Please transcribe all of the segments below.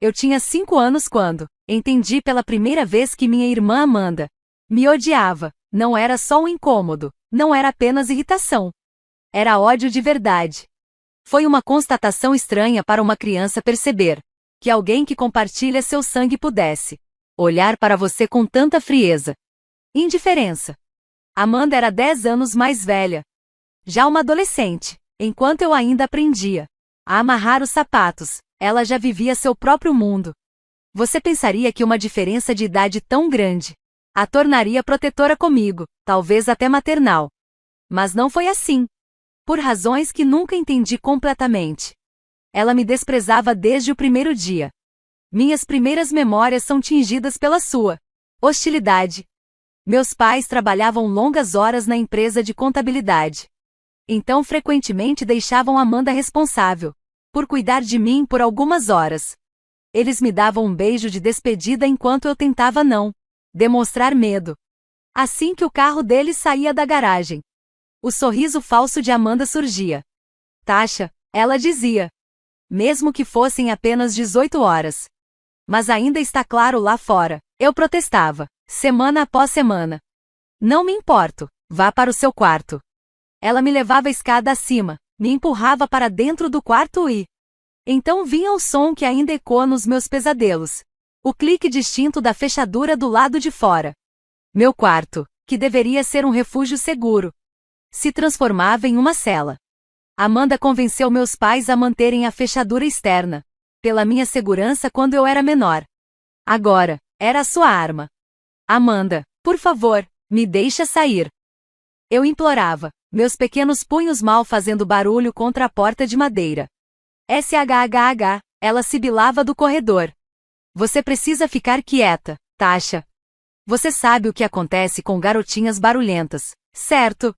Eu tinha 5 anos quando entendi pela primeira vez que minha irmã Amanda me odiava. Não era só um incômodo, não era apenas irritação. Era ódio de verdade. Foi uma constatação estranha para uma criança perceber que alguém que compartilha seu sangue pudesse olhar para você com tanta frieza. Indiferença. Amanda era 10 anos mais velha. Já uma adolescente, enquanto eu ainda aprendia a amarrar os sapatos, ela já vivia seu próprio mundo. Você pensaria que uma diferença de idade tão grande a tornaria protetora comigo, talvez até maternal. Mas não foi assim. Por razões que nunca entendi completamente. Ela me desprezava desde o primeiro dia. Minhas primeiras memórias são tingidas pela sua hostilidade. Meus pais trabalhavam longas horas na empresa de contabilidade. Então frequentemente deixavam Amanda responsável por cuidar de mim por algumas horas. Eles me davam um beijo de despedida enquanto eu tentava não demonstrar medo. Assim que o carro deles saía da garagem, o sorriso falso de Amanda surgia. Tasha, ela dizia. Mesmo que fossem apenas 18 horas. Mas ainda está claro lá fora. Eu protestava, semana após semana. Não me importo, vá para o seu quarto. Ela me levava a escada acima, me empurrava para dentro do quarto e... Então vinha o som que ainda ecoa nos meus pesadelos. O clique distinto da fechadura do lado de fora. Meu quarto, que deveria ser um refúgio seguro, se transformava em uma cela. Amanda convenceu meus pais a manterem a fechadura externa, pela minha segurança quando eu era menor. Agora, era a sua arma. Amanda, por favor, me deixa sair. Eu implorava, meus pequenos punhos mal fazendo barulho contra a porta de madeira. SHHH, ela sibilava do corredor. Você precisa ficar quieta, Tasha. Você sabe o que acontece com garotinhas barulhentas, certo?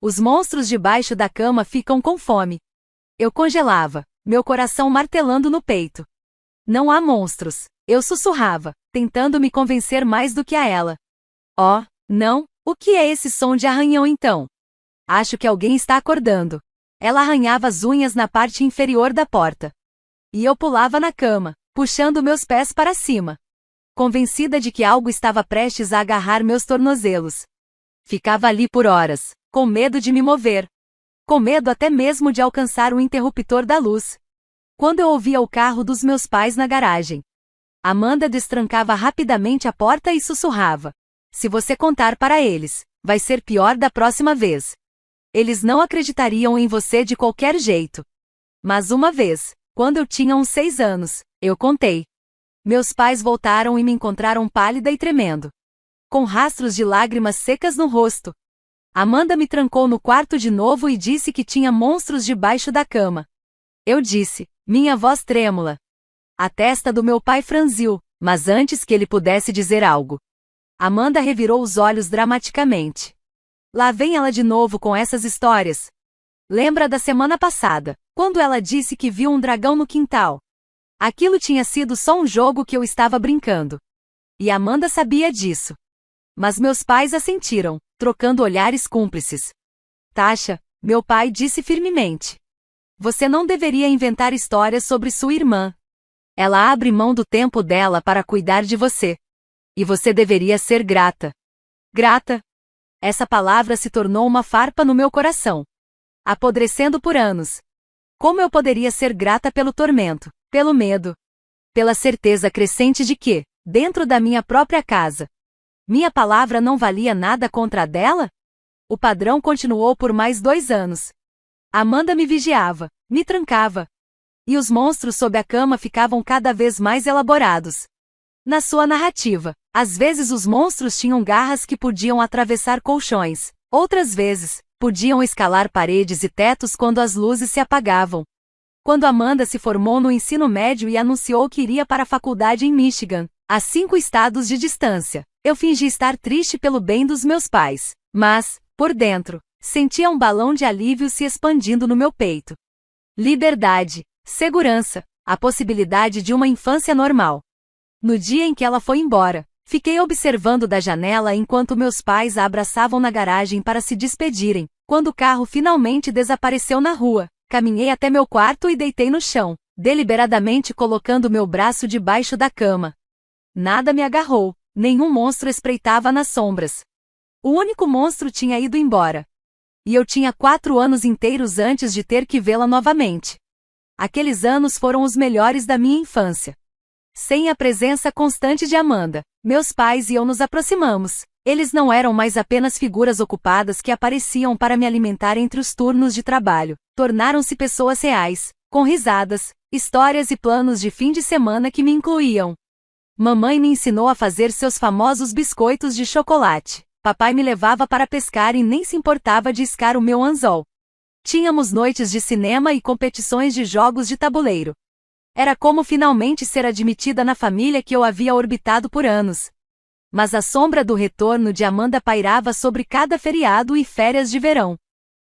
Os monstros debaixo da cama ficam com fome. Eu congelava, meu coração martelando no peito. Não há monstros, eu sussurrava, tentando me convencer mais do que a ela. Oh, não, o que é esse som de arranhão então? Acho que alguém está acordando. Ela arranhava as unhas na parte inferior da porta. E eu pulava na cama, puxando meus pés para cima. Convencida de que algo estava prestes a agarrar meus tornozelos. Ficava ali por horas, com medo de me mover. Com medo até mesmo de alcançar o interruptor da luz. Quando eu ouvia o carro dos meus pais na garagem, Amanda destrancava rapidamente a porta e sussurrava. Se você contar para eles, vai ser pior da próxima vez. Eles não acreditariam em você de qualquer jeito. Mas uma vez, quando eu tinha uns 6 anos, eu contei. Meus pais voltaram e me encontraram pálida e tremendo, com rastros de lágrimas secas no rosto. Amanda me trancou no quarto de novo e disse que tinha monstros debaixo da cama. Eu disse, minha voz trêmula. A testa do meu pai franziu, mas antes que ele pudesse dizer algo, Amanda revirou os olhos dramaticamente. Lá vem ela de novo com essas histórias. Lembra da semana passada, quando ela disse que viu um dragão no quintal? Aquilo tinha sido só um jogo que eu estava brincando. E Amanda sabia disso. Mas meus pais assentiram, trocando olhares cúmplices. Tasha, meu pai disse firmemente. Você não deveria inventar histórias sobre sua irmã. Ela abre mão do tempo dela para cuidar de você. E você deveria ser grata. Grata? Essa palavra se tornou uma farpa no meu coração. Apodrecendo por anos. Como eu poderia ser grata pelo tormento, pelo medo, pela certeza crescente de que, dentro da minha própria casa, minha palavra não valia nada contra a dela? O padrão continuou por mais 2 anos. Amanda me vigiava, me trancava. E os monstros sob a cama ficavam cada vez mais elaborados. Na sua narrativa, às vezes os monstros tinham garras que podiam atravessar colchões, outras vezes, podiam escalar paredes e tetos quando as luzes se apagavam. Quando Amanda se formou no ensino médio e anunciou que iria para a faculdade em Michigan, a 5 estados de distância, eu fingi estar triste pelo bem dos meus pais, mas, por dentro, sentia um balão de alívio se expandindo no meu peito. Liberdade, segurança, a possibilidade de uma infância normal. No dia em que ela foi embora, fiquei observando da janela enquanto meus pais a abraçavam na garagem para se despedirem. Quando o carro finalmente desapareceu na rua, caminhei até meu quarto e deitei no chão, deliberadamente colocando meu braço debaixo da cama. Nada me agarrou, nenhum monstro espreitava nas sombras. O único monstro tinha ido embora. E eu tinha 4 anos inteiros antes de ter que vê-la novamente. Aqueles anos foram os melhores da minha infância. Sem a presença constante de Amanda, meus pais e eu nos aproximamos. Eles não eram mais apenas figuras ocupadas que apareciam para me alimentar entre os turnos de trabalho. Tornaram-se pessoas reais, com risadas, histórias e planos de fim de semana que me incluíam. Mamãe me ensinou a fazer seus famosos biscoitos de chocolate. Papai me levava para pescar e nem se importava de iscar o meu anzol. Tínhamos noites de cinema e competições de jogos de tabuleiro. Era como finalmente ser admitida na família que eu havia orbitado por anos. Mas a sombra do retorno de Amanda pairava sobre cada feriado e férias de verão.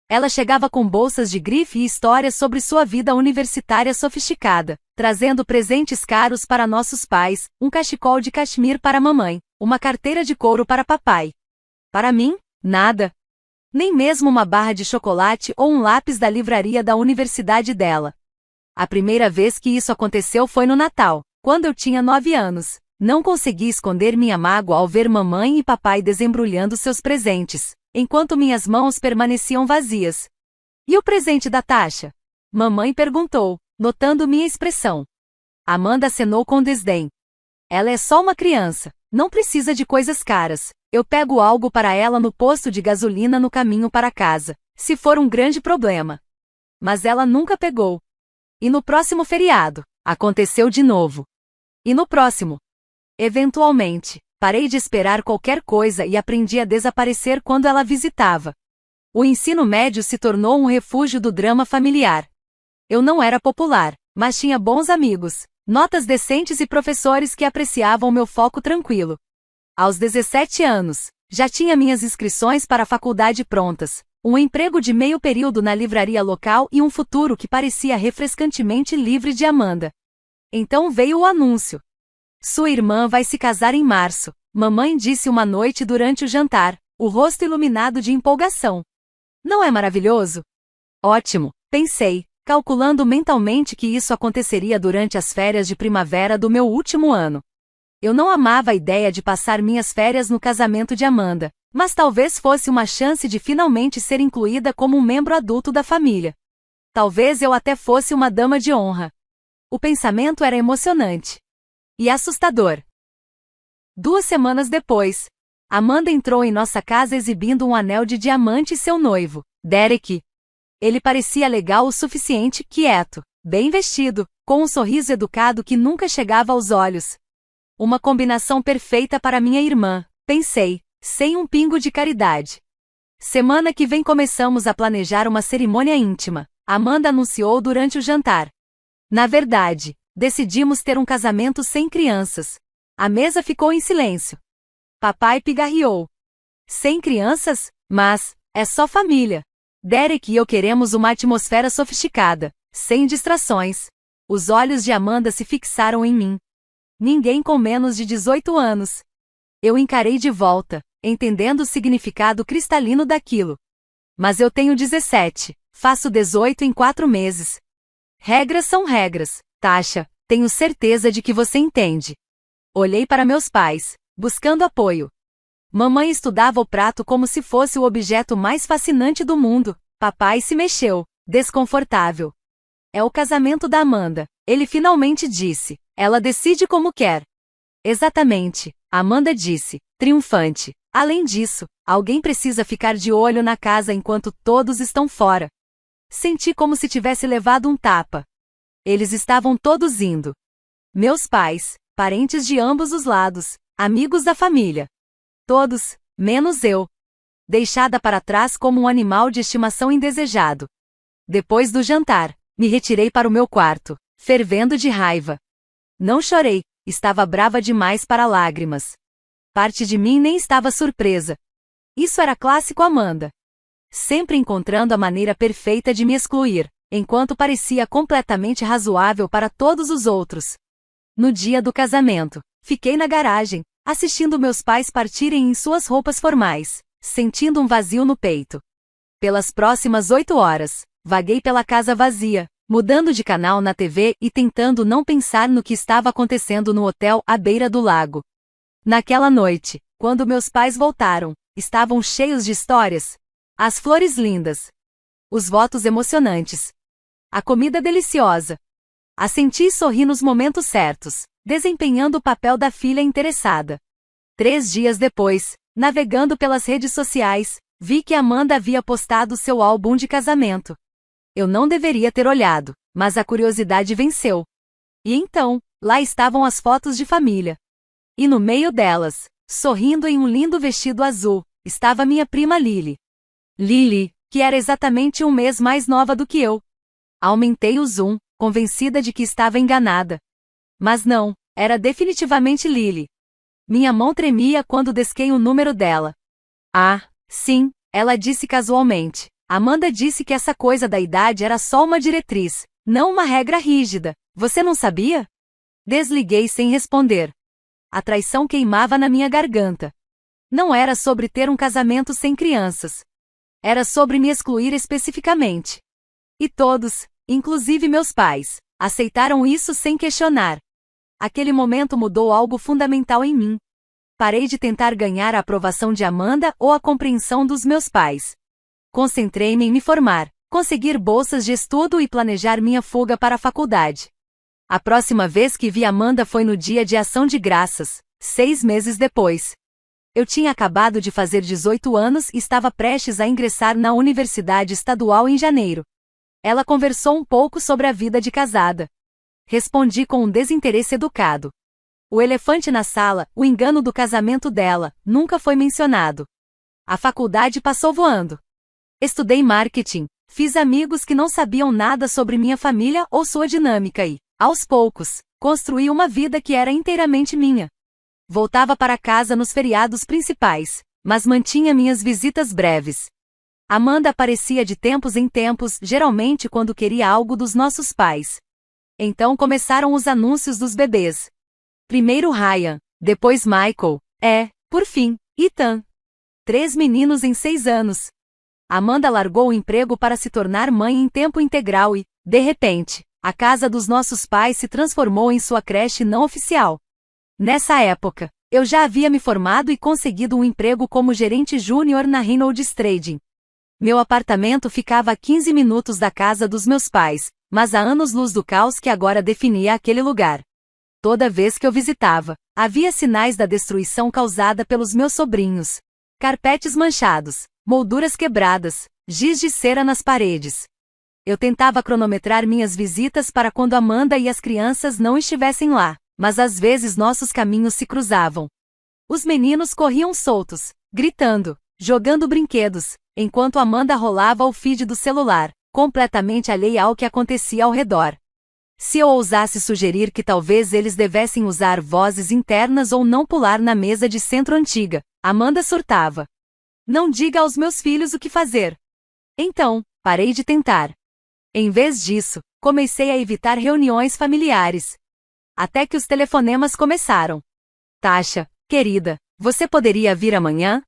Ela chegava com bolsas de grife e histórias sobre sua vida universitária sofisticada, trazendo presentes caros para nossos pais, um cachecol de cachemir para mamãe, uma carteira de couro para papai. Para mim, nada. Nem mesmo uma barra de chocolate ou um lápis da livraria da universidade dela. A primeira vez que isso aconteceu foi no Natal, quando eu tinha 9 anos. Não consegui esconder minha mágoa ao ver mamãe e papai desembrulhando seus presentes, enquanto minhas mãos permaneciam vazias. E o presente da Tasha? Mamãe perguntou, notando minha expressão. Amanda acenou com desdém. Ela é só uma criança, não precisa de coisas caras. Eu pego algo para ela no posto de gasolina no caminho para casa, se for um grande problema. Mas ela nunca pegou. E no próximo feriado, aconteceu de novo. E no próximo. Eventualmente, parei de esperar qualquer coisa e aprendi a desaparecer quando ela visitava. O ensino médio se tornou um refúgio do drama familiar. Eu não era popular, mas tinha bons amigos, notas decentes e professores que apreciavam meu foco tranquilo. Aos 17 anos, já tinha minhas inscrições para a faculdade prontas, um emprego de meio período na livraria local e um futuro que parecia refrescantemente livre de Amanda. Então veio o anúncio. Sua irmã vai se casar em março, mamãe disse uma noite durante o jantar, o rosto iluminado de empolgação. Não é maravilhoso? Ótimo, pensei, calculando mentalmente que isso aconteceria durante as férias de primavera do meu último ano. Eu não amava a ideia de passar minhas férias no casamento de Amanda, mas talvez fosse uma chance de finalmente ser incluída como um membro adulto da família. Talvez eu até fosse uma dama de honra. O pensamento era emocionante. E assustador. 2 semanas depois, Amanda entrou em nossa casa exibindo um anel de diamante e seu noivo, Derek. Ele parecia legal o suficiente, quieto, bem vestido, com um sorriso educado que nunca chegava aos olhos. Uma combinação perfeita para minha irmã, pensei, sem um pingo de caridade. Semana que vem começamos a planejar uma cerimônia íntima, Amanda anunciou durante o jantar. Na verdade, decidimos ter um casamento sem crianças. A mesa ficou em silêncio. Papai pigarreou. Sem crianças? Mas, é só família. Derek e eu queremos uma atmosfera sofisticada, sem distrações. Os olhos de Amanda se fixaram em mim. Ninguém com menos de 18 anos. Eu encarei de volta, entendendo o significado cristalino daquilo. Mas eu tenho 17, faço 18 em 4 meses. Regras são regras, Tasha, tenho certeza de que você entende. Olhei para meus pais, buscando apoio. Mamãe estudava o prato como se fosse o objeto mais fascinante do mundo. Papai se mexeu, desconfortável. É o casamento da Amanda, ele finalmente disse. Ela decide como quer. Exatamente, Amanda disse, triunfante. Além disso, alguém precisa ficar de olho na casa enquanto todos estão fora. Senti como se tivesse levado um tapa. Eles estavam todos indo. Meus pais, parentes de ambos os lados, amigos da família. Todos, menos eu. Deixada para trás como um animal de estimação indesejado. Depois do jantar, me retirei para o meu quarto, fervendo de raiva. Não chorei, estava brava demais para lágrimas. Parte de mim nem estava surpresa. Isso era clássico Amanda. Sempre encontrando a maneira perfeita de me excluir, enquanto parecia completamente razoável para todos os outros. No dia do casamento, fiquei na garagem, assistindo meus pais partirem em suas roupas formais, sentindo um vazio no peito. Pelas próximas 8 horas, vaguei pela casa vazia, mudando de canal na TV e tentando não pensar no que estava acontecendo no hotel à beira do lago. Naquela noite, quando meus pais voltaram, estavam cheios de histórias. As flores lindas. Os votos emocionantes. A comida deliciosa. Assenti e sorri nos momentos certos, desempenhando o papel da filha interessada. 3 dias depois, navegando pelas redes sociais, vi que Amanda havia postado seu álbum de casamento. Eu não deveria ter olhado, mas a curiosidade venceu. E então, lá estavam as fotos de família. E no meio delas, sorrindo em um lindo vestido azul, estava minha prima Lily. Lily, que era exatamente um mês mais nova do que eu. Aumentei o zoom, convencida de que estava enganada. Mas não, era definitivamente Lily. Minha mão tremia quando desquei o número dela. Ah, sim, ela disse casualmente. Amanda disse que essa coisa da idade era só uma diretriz, não uma regra rígida. Você não sabia? Desliguei sem responder. A traição queimava na minha garganta. Não era sobre ter um casamento sem crianças. Era sobre me excluir especificamente. E todos, inclusive meus pais, aceitaram isso sem questionar. Aquele momento mudou algo fundamental em mim. Parei de tentar ganhar a aprovação de Amanda ou a compreensão dos meus pais. Concentrei-me em me formar, conseguir bolsas de estudo e planejar minha fuga para a faculdade. A próxima vez que vi Amanda foi no dia de Ação de Graças, 6 meses depois. Eu tinha acabado de fazer 18 anos e estava prestes a ingressar na Universidade Estadual em janeiro. Ela conversou um pouco sobre a vida de casada. Respondi com um desinteresse educado. O elefante na sala, o engano do casamento dela, nunca foi mencionado. A faculdade passou voando. Estudei marketing, fiz amigos que não sabiam nada sobre minha família ou sua dinâmica e, aos poucos, construí uma vida que era inteiramente minha. Voltava para casa nos feriados principais, mas mantinha minhas visitas breves. Amanda aparecia de tempos em tempos, geralmente quando queria algo dos nossos pais. Então começaram os anúncios dos bebês. Primeiro Ryan, depois Michael, por fim, Ethan. 3 meninos em 6 anos. Amanda largou o emprego para se tornar mãe em tempo integral e, de repente, a casa dos nossos pais se transformou em sua creche não oficial. Nessa época, eu já havia me formado e conseguido um emprego como gerente júnior na Reynolds Trading. Meu apartamento ficava a 15 minutos da casa dos meus pais, mas a anos-luz do caos que agora definia aquele lugar. Toda vez que eu visitava, havia sinais da destruição causada pelos meus sobrinhos. Carpetes manchados, molduras quebradas, giz de cera nas paredes. Eu tentava cronometrar minhas visitas para quando Amanda e as crianças não estivessem lá, mas às vezes nossos caminhos se cruzavam. Os meninos corriam soltos, gritando, jogando brinquedos, enquanto Amanda rolava o feed do celular, completamente alheia ao que acontecia ao redor. Se eu ousasse sugerir que talvez eles devessem usar vozes internas ou não pular na mesa de centro antiga, Amanda surtava. Não diga aos meus filhos o que fazer. Então, parei de tentar. Em vez disso, comecei a evitar reuniões familiares. Até que os telefonemas começaram. Tasha, querida, você poderia vir amanhã?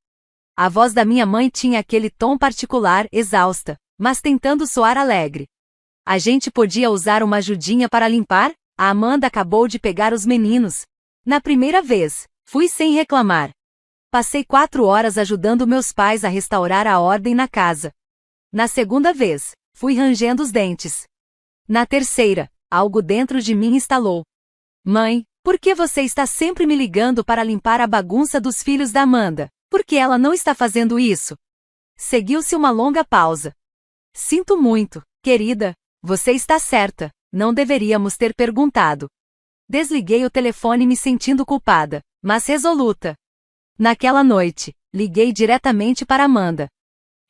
A voz da minha mãe tinha aquele tom particular, exausta, mas tentando soar alegre. A gente podia usar uma ajudinha para limpar? A Amanda acabou de pegar os meninos. Na primeira vez, fui sem reclamar. Passei 4 horas ajudando meus pais a restaurar a ordem na casa. Na segunda vez, fui rangendo os dentes. Na terceira, algo dentro de mim estalou. Mãe, por que você está sempre me ligando para limpar a bagunça dos filhos da Amanda? Por que ela não está fazendo isso? Seguiu-se uma longa pausa. Sinto muito, querida. Você está certa, não deveríamos ter perguntado. Desliguei o telefone me sentindo culpada, mas resoluta. Naquela noite, liguei diretamente para Amanda.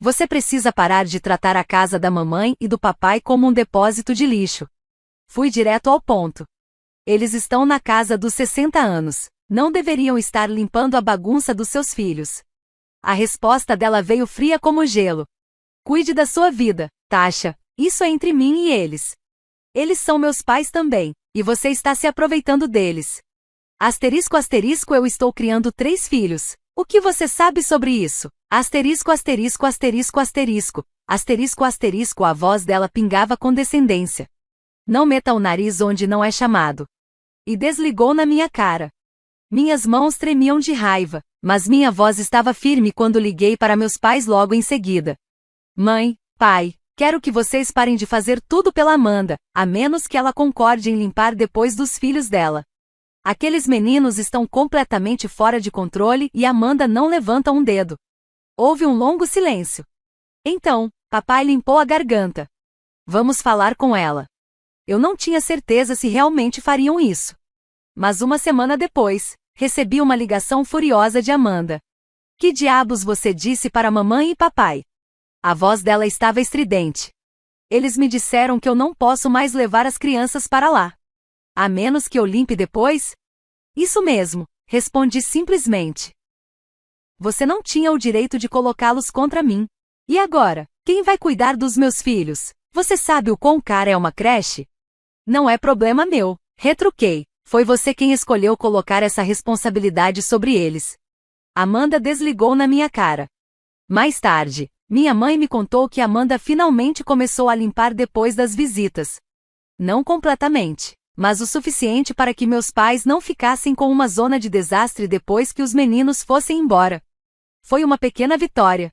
Você precisa parar de tratar a casa da mamãe e do papai como um depósito de lixo. Fui direto ao ponto. Eles estão na casa dos 60 anos, não deveriam estar limpando a bagunça dos seus filhos. A resposta dela veio fria como gelo. Cuide da sua vida, Tasha. Isso é entre mim e eles. Eles são meus pais também, e você está se aproveitando deles. Asterisco asterisco eu estou criando 3 filhos. O que você sabe sobre isso? Asterisco asterisco asterisco asterisco. Asterisco asterisco a voz dela pingava condescendência. Não meta o nariz onde não é chamado. E desligou na minha cara. Minhas mãos tremiam de raiva, mas minha voz estava firme quando liguei para meus pais logo em seguida. Mãe, pai, quero que vocês parem de fazer tudo pela Amanda, a menos que ela concorde em limpar depois dos filhos dela. Aqueles meninos estão completamente fora de controle e Amanda não levanta um dedo. Houve um longo silêncio. Então, papai limpou a garganta. Vamos falar com ela. Eu não tinha certeza se realmente fariam isso. Mas uma semana depois, recebi uma ligação furiosa de Amanda. Que diabos você disse para mamãe e papai? A voz dela estava estridente. Eles me disseram que eu não posso mais levar as crianças para lá. A menos que eu limpe depois? Isso mesmo, respondi simplesmente. Você não tinha o direito de colocá-los contra mim. E agora, quem vai cuidar dos meus filhos? Você sabe o quão cara é uma creche? Não é problema meu, retruquei. Foi você quem escolheu colocar essa responsabilidade sobre eles. Amanda desligou na minha cara. Mais tarde, minha mãe me contou que Amanda finalmente começou a limpar depois das visitas. Não completamente, mas o suficiente para que meus pais não ficassem com uma zona de desastre depois que os meninos fossem embora. Foi uma pequena vitória.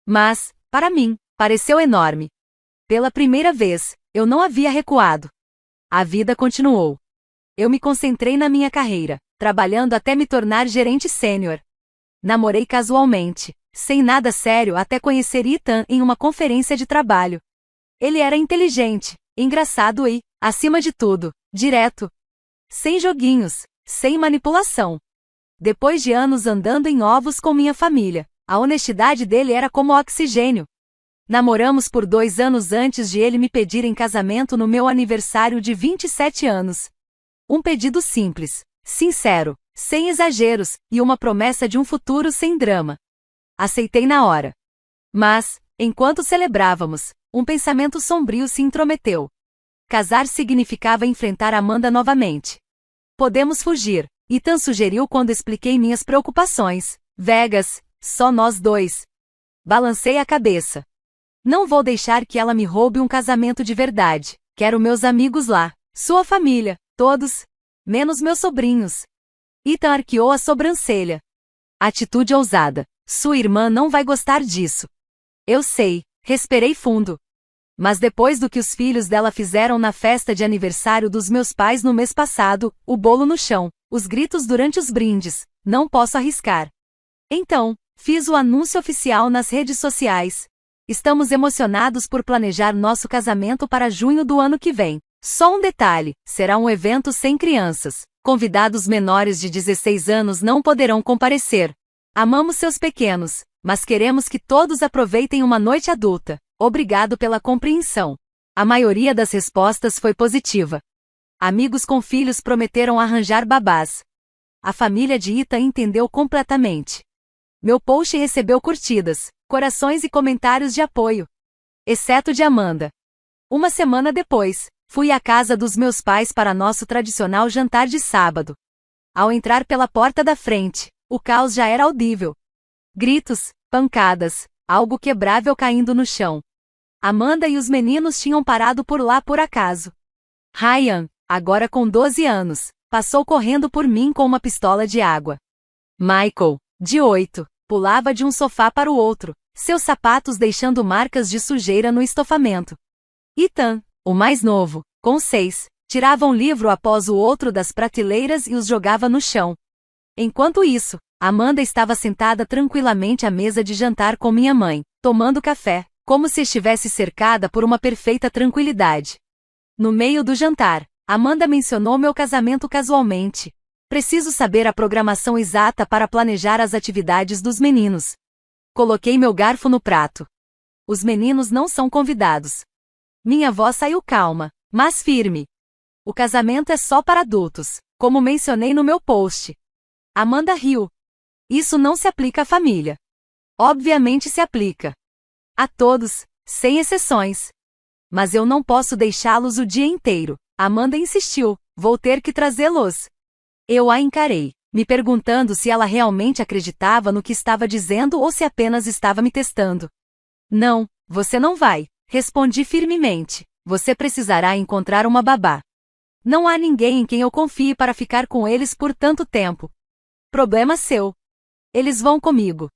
Mas, para mim, pareceu enorme. Pela primeira vez, eu não havia recuado. A vida continuou. Eu me concentrei na minha carreira, trabalhando até me tornar gerente sênior. Namorei casualmente, sem nada sério, até conhecer Ethan em uma conferência de trabalho. Ele era inteligente, engraçado e, acima de tudo, direto. Sem joguinhos, sem manipulação. Depois de anos andando em ovos com minha família, a honestidade dele era como oxigênio. Namoramos por 2 anos antes de ele me pedir em casamento no meu aniversário de 27 anos. Um pedido simples, sincero, sem exageros, e uma promessa de um futuro sem drama. Aceitei na hora. Mas, enquanto celebrávamos, um pensamento sombrio se intrometeu. Casar significava enfrentar Amanda novamente. Podemos fugir, Ethan sugeriu quando expliquei minhas preocupações. Vegas, só nós dois. Balancei a cabeça. Não vou deixar que ela me roube um casamento de verdade. Quero meus amigos lá, sua família, todos, menos meus sobrinhos. Ethan arqueou a sobrancelha. Atitude ousada. Sua irmã não vai gostar disso. Eu sei, respirei fundo. Mas depois do que os filhos dela fizeram na festa de aniversário dos meus pais no mês passado, o bolo no chão, os gritos durante os brindes, não posso arriscar. Então, fiz o anúncio oficial nas redes sociais. Estamos emocionados por planejar nosso casamento para junho do ano que vem. Só um detalhe, será um evento sem crianças. Convidados menores de 16 anos não poderão comparecer. Amamos seus pequenos, mas queremos que todos aproveitem uma noite adulta. Obrigado pela compreensão. A maioria das respostas foi positiva. Amigos com filhos prometeram arranjar babás. A família de Ethan entendeu completamente. Meu post recebeu curtidas, corações e comentários de apoio. Exceto de Amanda. Uma semana depois, fui à casa dos meus pais para nosso tradicional jantar de sábado. Ao entrar pela porta da frente, o caos já era audível. Gritos, pancadas, algo quebrável caindo no chão. Amanda e os meninos tinham parado por lá por acaso. Ryan, agora com 12 anos, passou correndo por mim com uma pistola de água. Michael, de 8, pulava de um sofá para o outro, seus sapatos deixando marcas de sujeira no estofamento. Ethan, o mais novo, com 6, tirava um livro após o outro das prateleiras e os jogava no chão. Enquanto isso, Amanda estava sentada tranquilamente à mesa de jantar com minha mãe, tomando café, como se estivesse cercada por uma perfeita tranquilidade. No meio do jantar, Amanda mencionou meu casamento casualmente. Preciso saber a programação exata para planejar as atividades dos meninos. Coloquei meu garfo no prato. Os meninos não são convidados. Minha voz saiu calma, mas firme. O casamento é só para adultos, como mencionei no meu post. Amanda riu. Isso não se aplica à família. Obviamente se aplica. A todos, sem exceções. Mas eu não posso deixá-los o dia inteiro. Amanda insistiu, vou ter que trazê-los. Eu a encarei, me perguntando se ela realmente acreditava no que estava dizendo ou se apenas estava me testando. Não, você não vai, respondi firmemente. Você precisará encontrar uma babá. Não há ninguém em quem eu confie para ficar com eles por tanto tempo. Problema seu. Eles vão comigo.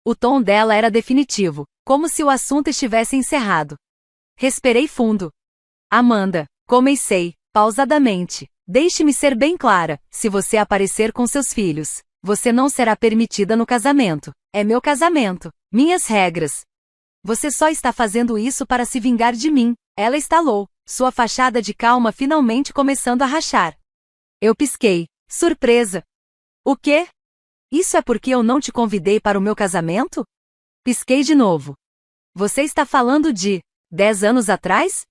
O tom dela era definitivo, como se o assunto estivesse encerrado. Respirei fundo. Amanda, comecei, pausadamente. Deixe-me ser bem clara, se você aparecer com seus filhos, você não será permitida no casamento. É meu casamento, minhas regras. Você só está fazendo isso para se vingar de mim. Ela estalou, sua fachada de calma finalmente começando a rachar. Eu pisquei, surpresa. O quê? Isso é porque eu não te convidei para o meu casamento? Pisquei de novo. Você está falando de 10 anos atrás?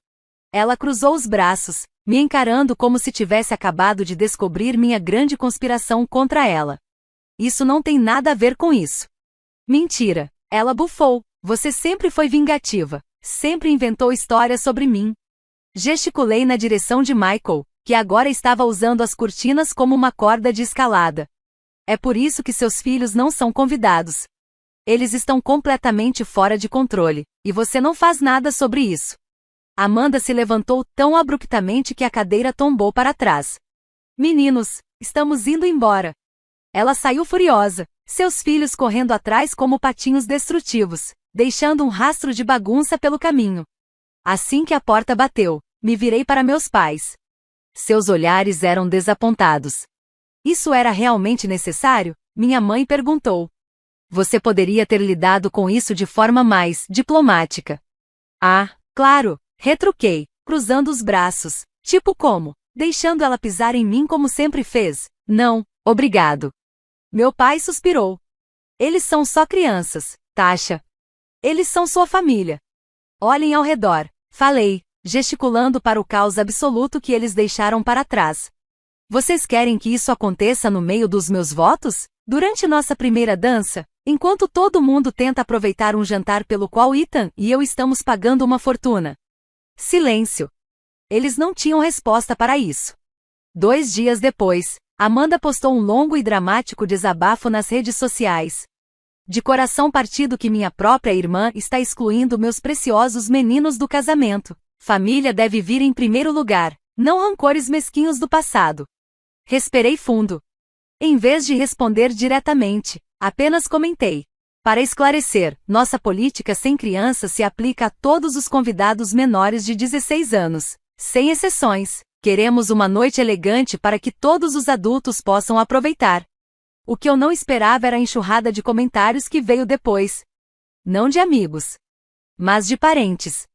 Ela cruzou os braços, me encarando como se tivesse acabado de descobrir minha grande conspiração contra ela. Isso não tem nada a ver com isso. Mentira, ela bufou. Você sempre foi vingativa, sempre inventou histórias sobre mim. Gesticulei na direção de Michael, que agora estava usando as cortinas como uma corda de escalada. É por isso que seus filhos não são convidados. Eles estão completamente fora de controle, e você não faz nada sobre isso. Amanda se levantou tão abruptamente que a cadeira tombou para trás. Meninos, estamos indo embora. Ela saiu furiosa, seus filhos correndo atrás como patinhos destrutivos, deixando um rastro de bagunça pelo caminho. Assim que a porta bateu, me virei para meus pais. Seus olhares eram desapontados. Isso era realmente necessário? Minha mãe perguntou. Você poderia ter lidado com isso de forma mais diplomática. Ah, claro, retruquei, cruzando os braços. Tipo como? Deixando ela pisar em mim como sempre fez? Não, obrigado. Meu pai suspirou. Eles são só crianças, Tasha. Eles são sua família. Olhem ao redor, falei, gesticulando para o caos absoluto que eles deixaram para trás. Vocês querem que isso aconteça no meio dos meus votos? Durante nossa primeira dança, enquanto todo mundo tenta aproveitar um jantar pelo qual Ethan e eu estamos pagando uma fortuna. Silêncio. Eles não tinham resposta para isso. 2 dias depois, Amanda postou um longo e dramático desabafo nas redes sociais. De coração partido que minha própria irmã está excluindo meus preciosos meninos do casamento. Família deve vir em primeiro lugar, não rancores mesquinhos do passado. Respirei fundo. Em vez de responder diretamente, apenas comentei. Para esclarecer, nossa política sem crianças se aplica a todos os convidados menores de 16 anos, sem exceções. Queremos uma noite elegante para que todos os adultos possam aproveitar. O que eu não esperava era a enxurrada de comentários que veio depois. Não de amigos, mas de parentes.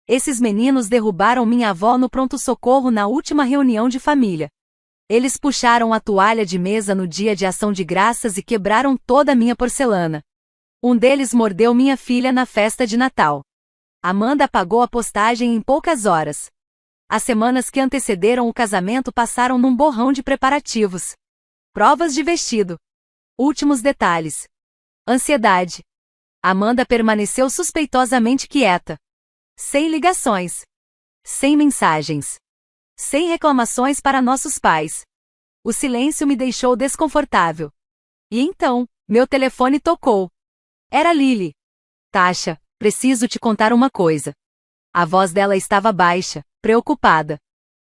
Esses meninos derrubaram minha avó no pronto-socorro na última reunião de família. Eles puxaram a toalha de mesa no dia de ação de graças e quebraram toda a minha porcelana. Um deles mordeu minha filha na festa de Natal. Amanda apagou a postagem em poucas horas. As semanas que antecederam o casamento passaram num borrão de preparativos. Provas de vestido. Últimos detalhes. Ansiedade. Amanda permaneceu suspeitosamente quieta. Sem ligações. Sem mensagens. Sem reclamações para nossos pais. O silêncio me deixou desconfortável. E então, meu telefone tocou. Era Lily. Tasha, preciso te contar uma coisa. A voz dela estava baixa, preocupada.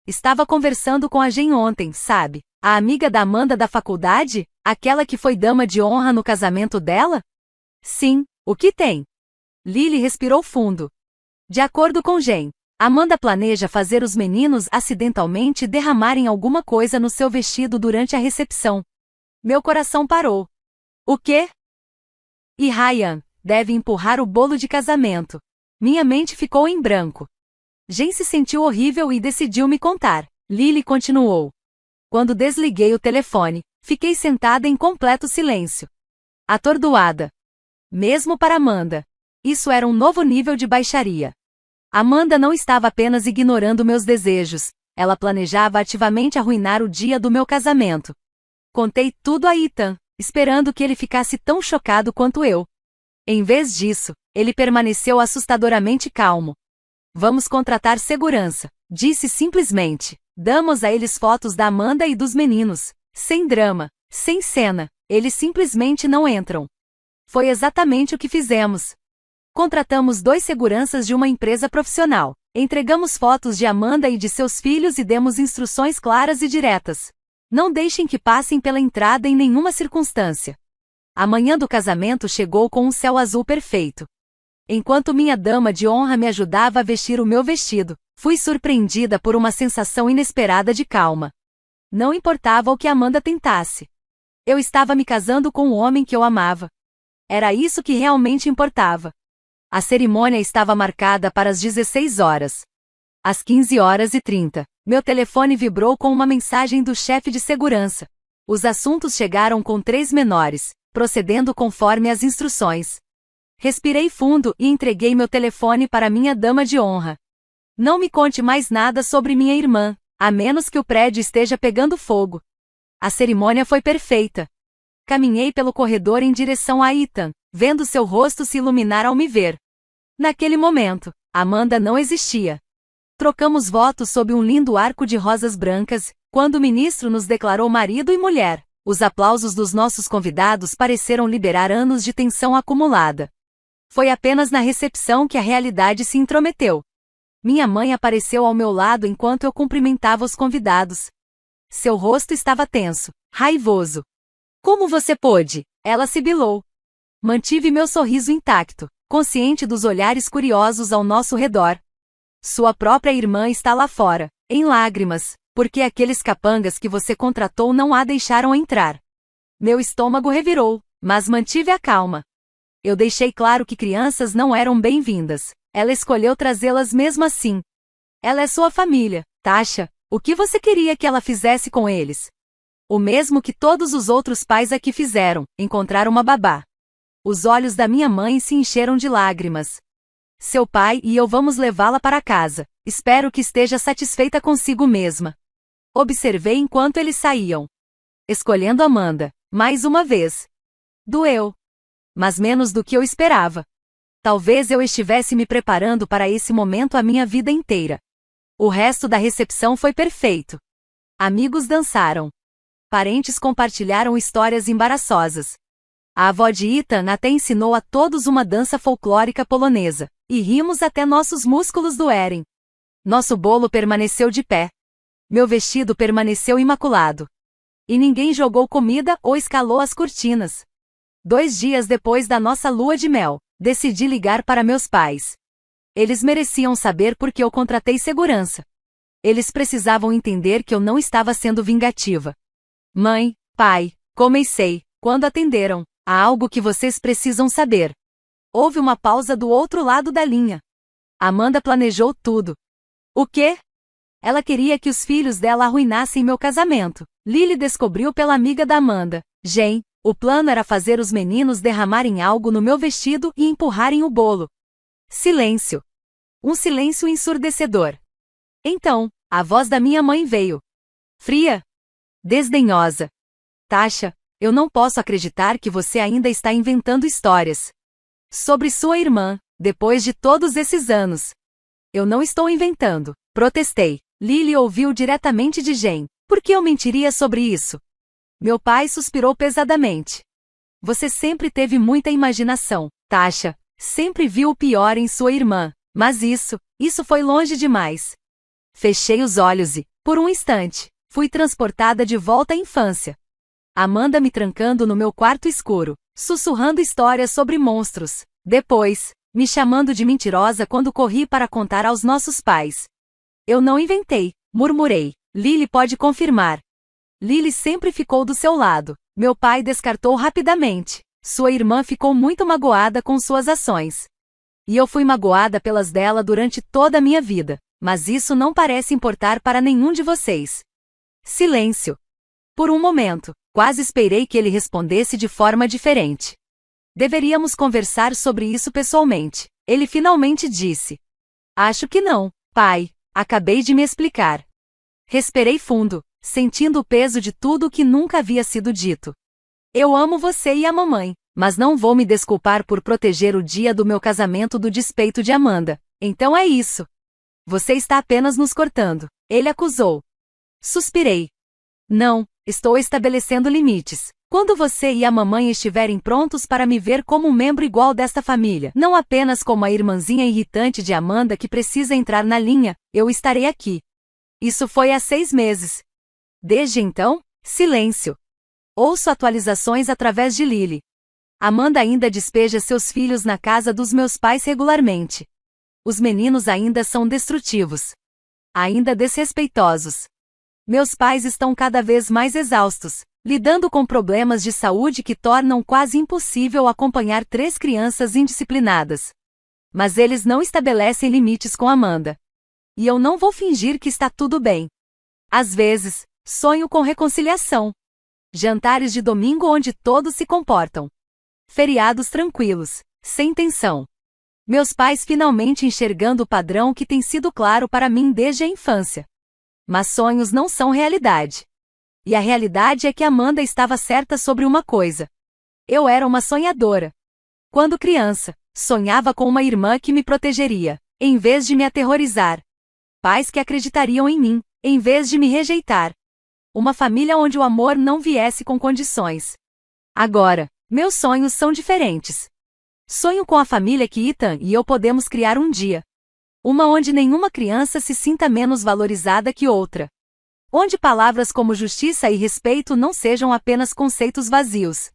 Estava conversando com a Jen ontem, sabe? A amiga da Amanda da faculdade? Aquela que foi dama de honra no casamento dela? Sim, o que tem? Lily respirou fundo. De acordo com Jen, Amanda planeja fazer os meninos acidentalmente derramarem alguma coisa no seu vestido durante a recepção. Meu coração parou. O quê? E Ryan deve empurrar o bolo de casamento. Minha mente ficou em branco. Jen se sentiu horrível e decidiu me contar. Lily continuou. Quando desliguei o telefone, fiquei sentada em completo silêncio. Atordoada. Mesmo para Amanda. Isso era um novo nível de baixaria. Amanda não estava apenas ignorando meus desejos, ela planejava ativamente arruinar o dia do meu casamento. Contei tudo a Ethan, esperando que ele ficasse tão chocado quanto eu. Em vez disso, ele permaneceu assustadoramente calmo. Vamos contratar segurança, disse simplesmente. Damos a eles fotos da Amanda e dos meninos. Sem drama, sem cena, eles simplesmente não entram. Foi exatamente o que fizemos. Contratamos 2 seguranças de uma empresa profissional. Entregamos fotos de Amanda e de seus filhos e demos instruções claras e diretas. Não deixem que passem pela entrada em nenhuma circunstância. A manhã do casamento chegou com um céu azul perfeito. Enquanto minha dama de honra me ajudava a vestir o meu vestido, fui surpreendida por uma sensação inesperada de calma. Não importava o que Amanda tentasse. Eu estava me casando com o homem que eu amava. Era isso que realmente importava. A cerimônia estava marcada para as 16 horas. Às 15h30, meu telefone vibrou com uma mensagem do chefe de segurança. Os assuntos chegaram com 3 menores, procedendo conforme as instruções. Respirei fundo e entreguei meu telefone para minha dama de honra. Não me conte mais nada sobre minha irmã, a menos que o prédio esteja pegando fogo. A cerimônia foi perfeita. Caminhei pelo corredor em direção a Ethan, vendo seu rosto se iluminar ao me ver. Naquele momento, Amanda não existia. Trocamos votos sob um lindo arco de rosas brancas, quando o ministro nos declarou marido e mulher. Os aplausos dos nossos convidados pareceram liberar anos de tensão acumulada. Foi apenas na recepção que a realidade se intrometeu. Minha mãe apareceu ao meu lado enquanto eu cumprimentava os convidados. Seu rosto estava tenso, raivoso. Como você pôde? Ela sibilou. Mantive meu sorriso intacto, consciente dos olhares curiosos ao nosso redor. Sua própria irmã está lá fora, em lágrimas, porque aqueles capangas que você contratou não a deixaram entrar. Meu estômago revirou, mas mantive a calma. Eu deixei claro que crianças não eram bem-vindas. Ela escolheu trazê-las mesmo assim. Ela é sua família, Tasha. O que você queria que ela fizesse com eles? O mesmo que todos os outros pais aqui fizeram, encontrar uma babá. Os olhos da minha mãe se encheram de lágrimas. Seu pai e eu vamos levá-la para casa. Espero que esteja satisfeita consigo mesma. Observei enquanto eles saíam. Escolhendo Amanda, mais uma vez. Doeu. Mas menos do que eu esperava. Talvez eu estivesse me preparando para esse momento a minha vida inteira. O resto da recepção foi perfeito. Amigos dançaram. Parentes compartilharam histórias embaraçosas. A avó de Ethan até ensinou a todos uma dança folclórica polonesa, e rimos até nossos músculos doerem. Nosso bolo permaneceu de pé. Meu vestido permaneceu imaculado. E ninguém jogou comida ou escalou as cortinas. 2 dias depois da nossa lua de mel, decidi ligar para meus pais. Eles mereciam saber por que eu contratei segurança. Eles precisavam entender que eu não estava sendo vingativa. Mãe, pai, comecei, quando atenderam, há algo que vocês precisam saber. Houve uma pausa do outro lado da linha. Amanda planejou tudo. O quê? Ela queria que os filhos dela arruinassem meu casamento. Lily descobriu pela amiga da Amanda, Jen. O plano era fazer os meninos derramarem algo no meu vestido e empurrarem o bolo. Silêncio. Um silêncio ensurdecedor. Então, a voz da minha mãe veio. Fria. Desdenhosa. Tasha, eu não posso acreditar que você ainda está inventando histórias. Sobre sua irmã, depois de todos esses anos. Eu não estou inventando, protestei. Lily ouviu diretamente de Jen. Por que eu mentiria sobre isso? Meu pai suspirou pesadamente. Você sempre teve muita imaginação, Tasha. Sempre viu o pior em sua irmã. Mas isso foi longe demais. Fechei os olhos e, por um instante, fui transportada de volta à infância. Amanda me trancando no meu quarto escuro, sussurrando histórias sobre monstros. Depois, me chamando de mentirosa quando corri para contar aos nossos pais. Eu não inventei, murmurei. Lily pode confirmar. Lily sempre ficou do seu lado. Meu pai descartou rapidamente. Sua irmã ficou muito magoada com suas ações. E eu fui magoada pelas dela durante toda a minha vida. Mas isso não parece importar para nenhum de vocês. Silêncio. Por um momento, quase esperei que ele respondesse de forma diferente. Deveríamos conversar sobre isso pessoalmente. Ele finalmente disse. Acho que não, pai. Acabei de me explicar. Respirei fundo, sentindo o peso de tudo o que nunca havia sido dito. Eu amo você e a mamãe, mas não vou me desculpar por proteger o dia do meu casamento do despeito de Amanda. Então é isso. Você está apenas nos cortando, ele acusou. Suspirei. Não, estou estabelecendo limites. Quando você e a mamãe estiverem prontos para me ver como um membro igual desta família, não apenas como a irmãzinha irritante de Amanda que precisa entrar na linha, eu estarei aqui. Isso foi há 6 meses. Desde então, silêncio. Ouço atualizações através de Lily. Amanda ainda despeja seus filhos na casa dos meus pais regularmente. Os meninos ainda são destrutivos. Ainda desrespeitosos. Meus pais estão cada vez mais exaustos, lidando com problemas de saúde que tornam quase impossível acompanhar 3 crianças indisciplinadas. Mas eles não estabelecem limites com Amanda. E eu não vou fingir que está tudo bem. Às vezes, sonho com reconciliação. Jantares de domingo onde todos se comportam. Feriados tranquilos, sem tensão. Meus pais finalmente enxergando o padrão que tem sido claro para mim desde a infância. Mas sonhos não são realidade. E a realidade é que Amanda estava certa sobre uma coisa. Eu era uma sonhadora. Quando criança, sonhava com uma irmã que me protegeria, em vez de me aterrorizar. Pais que acreditariam em mim, em vez de me rejeitar. Uma família onde o amor não viesse com condições. Agora, meus sonhos são diferentes. Sonho com a família que Ethan e eu podemos criar um dia. Uma onde nenhuma criança se sinta menos valorizada que outra. Onde palavras como justiça e respeito não sejam apenas conceitos vazios,